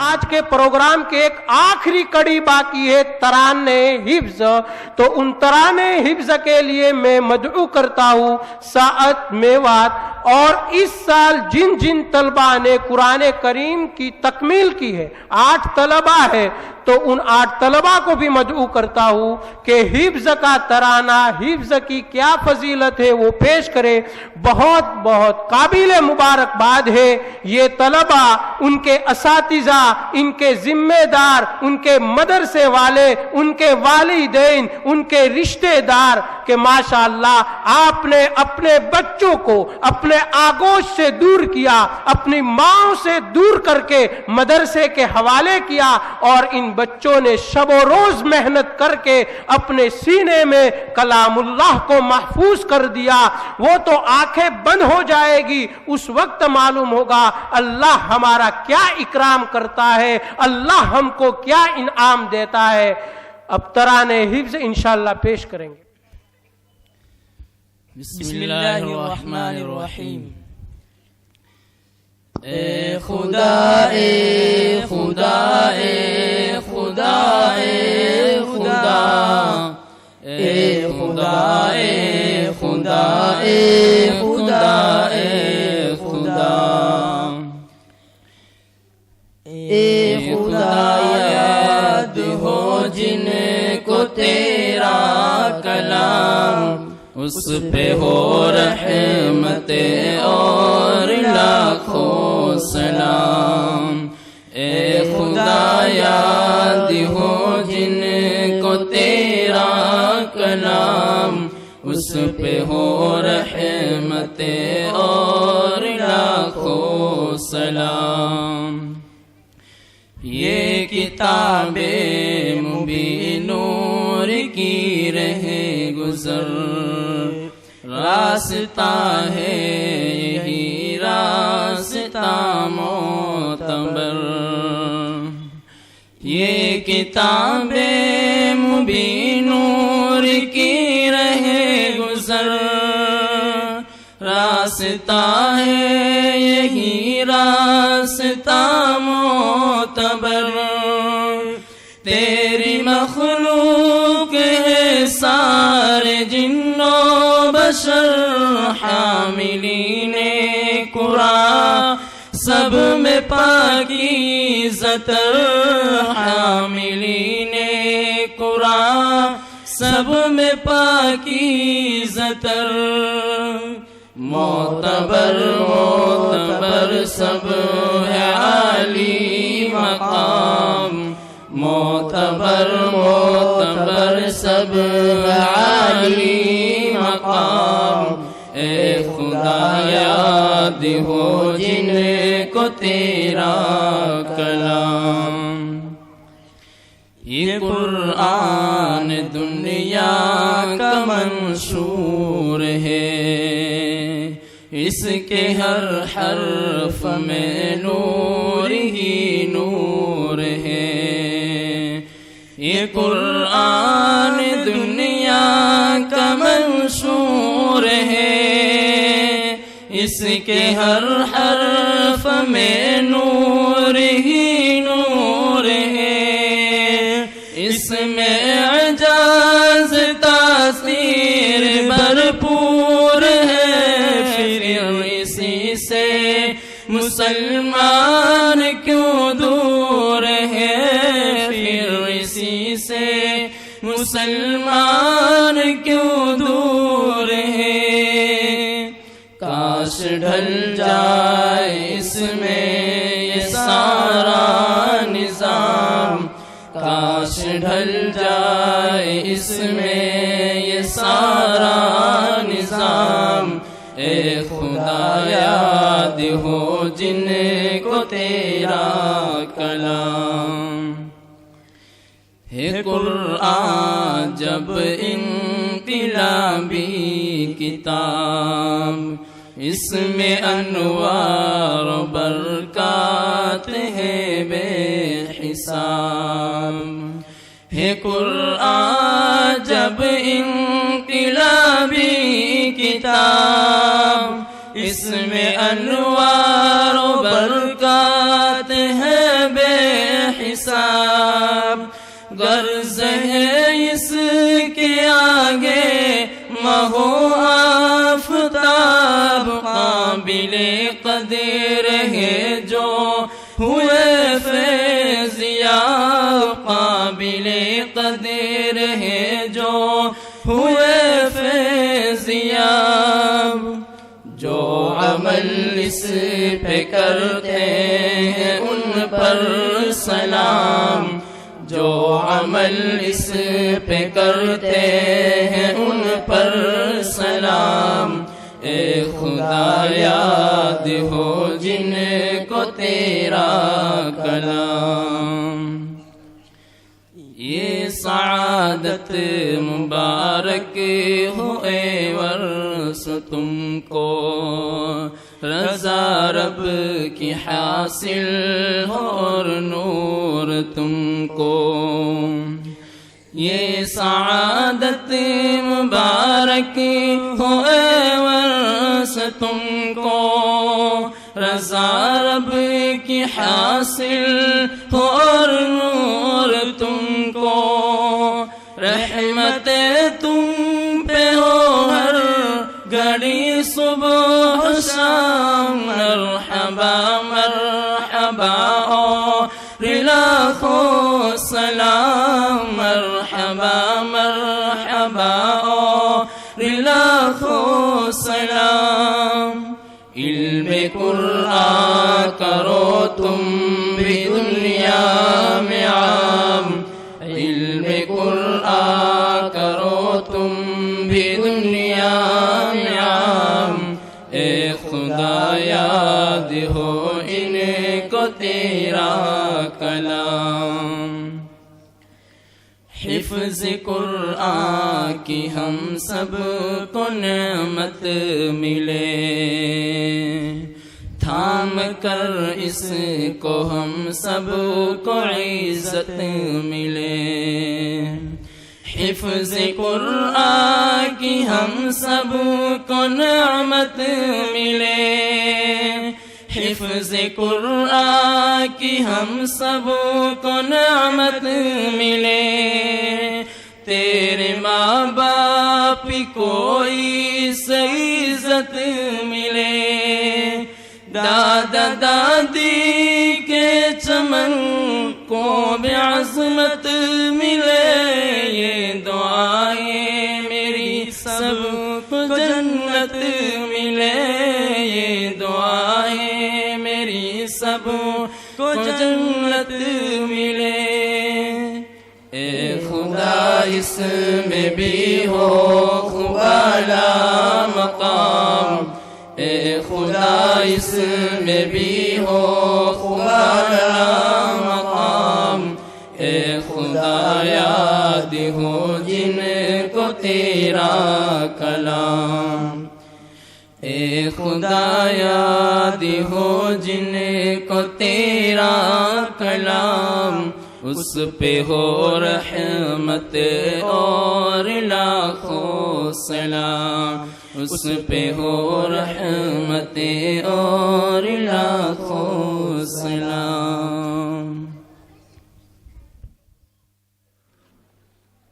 آج کے پروگرام کے ایک آخری کڑی باقی ہے، ترانے حفظ. تو ان ترانے حفظ کے لیے میں مدعو کرتا ہوں ساعت میوات. اور اس سال جن جن طلبہ نے قرآن کریم کی تکمیل کی ہے، 8 طلبہ ہے، تو ان 8 طلبہ کو بھی مدعو کرتا ہوں کہ حفظ کا ترانہ، حفظ کی کیا فضیلت ہے وہ پیش کرے. بہت بہت قابل مبارکباد ہے یہ طلبہ، ان کے اساتذہ، ان کے ذمہ دار، ان کے مدرسے والے، ان کے والدین، ان کے رشتہ دار کہ ماشاءاللہ آپ نے اپنے بچوں کو اپنے آگوش سے دور کیا، اپنی ماں سے دور کر کے مدرسے کے حوالے کیا، اور ان بچوں نے شب و روز محنت کر کے اپنے سینے میں کلام اللہ کو محفوظ کر دیا. وہ تو آنکھیں بند ہو جائے گی، اس وقت معلوم ہوگا اللہ ہمارا کیا اکرام کرتا ہے، اللہ ہم کو کیا انعام دیتا ہے. اب ترانے حفظ انشاءاللہ پیش کریں گے. بسم اللہ الرحمن الرحیم. اے خدا اے خدا اے خدا اے خدا اے خدا اے خدا اے خدا اے خدا اے خدا یاد ہو جن کو تیرا کلام، اس پہ ہو رحمتیں اور لاکھوں سلام. اے خدا یاد ہو جن کو تیرا کلام، اس پہ ہو رحمتیں اور لاکھوں سلام. یہ کتاب مبین نور کی رہے گزر، راستہ ہے یہی راستہ معتبر. یہ کتاب مبین نور کی رہے گزر، راستہ ہے یہی راستہ معتبر. تیری مخلوق ہے سارے جن و بشر، حاملین قرآن سب میں پاکیزہ، حاملین قرآن سب میں پاکیزہ. معتبر معتبر سب ہے عالی مقام، معتبر معتبر سب عالی مقام. اے خدا یاد ہو جن کو تیرا کلام. یہ قرآن دنیا کا منشور ہے، اس کے ہر حرف میں نور ہی نور ہے. یہ قرآن دنیا کا منشور ہے، اس کے ہر حرف میں نور ہی نور ہے. اس میں اعجاز تاثیر بھرپور ہے، پھر اسی سے مسلمان کیوں دور ہے، پھر اسی سے مسلمان کیوں دور ہے. کاش ڈھل جائے اس میں یہ سارا نظام، کاش ڈھل جائے اس میں یہ سارا نظام. اے خدا یاد ہو جن کو تیرا کلام. ہے قرآن جب انقلابی کتاب، اس میں انوار و برکات ہے بے حساب. ہے قرآن جب انقلابی کتاب، اس میں انوار و برکات ہے بے ہیں جو ہوئے فیضیا، قابل قدر ہیں جو ہوئے فیضیا، جو عمل اس پہ کرتے ہیں ان پر سلام، جو عمل اس پہ کرتے ہیں ان پر سلام، اے خدا یاد ہو جن کو تیرا کلام۔ یہ سعادت مبارک ہو اے ورث تم کو، رضا رب کی حاصل ہو اور نور تم کو۔ یہ سعادت مبارک ہو اے ورث تم کو، رضا رب کی حاصل ہو اور نور تم کو۔ رحمت تم پہ ہو ہر گھڑی صبح و شام، مرحبا مرحبا اور لاکھوں سلام، مرحبا مرحبا اور لاکھوں سلام۔ علم قرآن کرو تم بھی دنیا میں عام، علم قرآن کرو تم بھی دنیا میں عام، اے خدا یاد ہو ان کو تیرا کلام۔ حفظ قرآن کی ہم سب کو نعمت ملے، تھام کر اس کو ہم سب کو عزت ملے۔ حفظ قرآن کی ہم سب کو نعمت ملے، حفظ قرآن کی ہم سب کو نعمت ملے۔ تیرے ماں باپ کوئی سی عزت ملے، دادا دادی کے چمن کو بھی عظمت ملے۔ یہ دعائیں میری سب کو جنت ملے، یہ دعائیں میری سب کو جنت ملے۔ اے خدا اس میں بھی ہو خوب اعلیٰ مقام، اے خدا اس میں بھی ہو خوب اعلیٰ مقام، اے خدا یاد ہو جن کو تیرا کلام، اے خدا یاد ہو جن کو تیرا کلام۔ اس پہ ہو رحمت اور لاکھوں سلام، اس پہ ہو رحمت اور لاکھوں سلام۔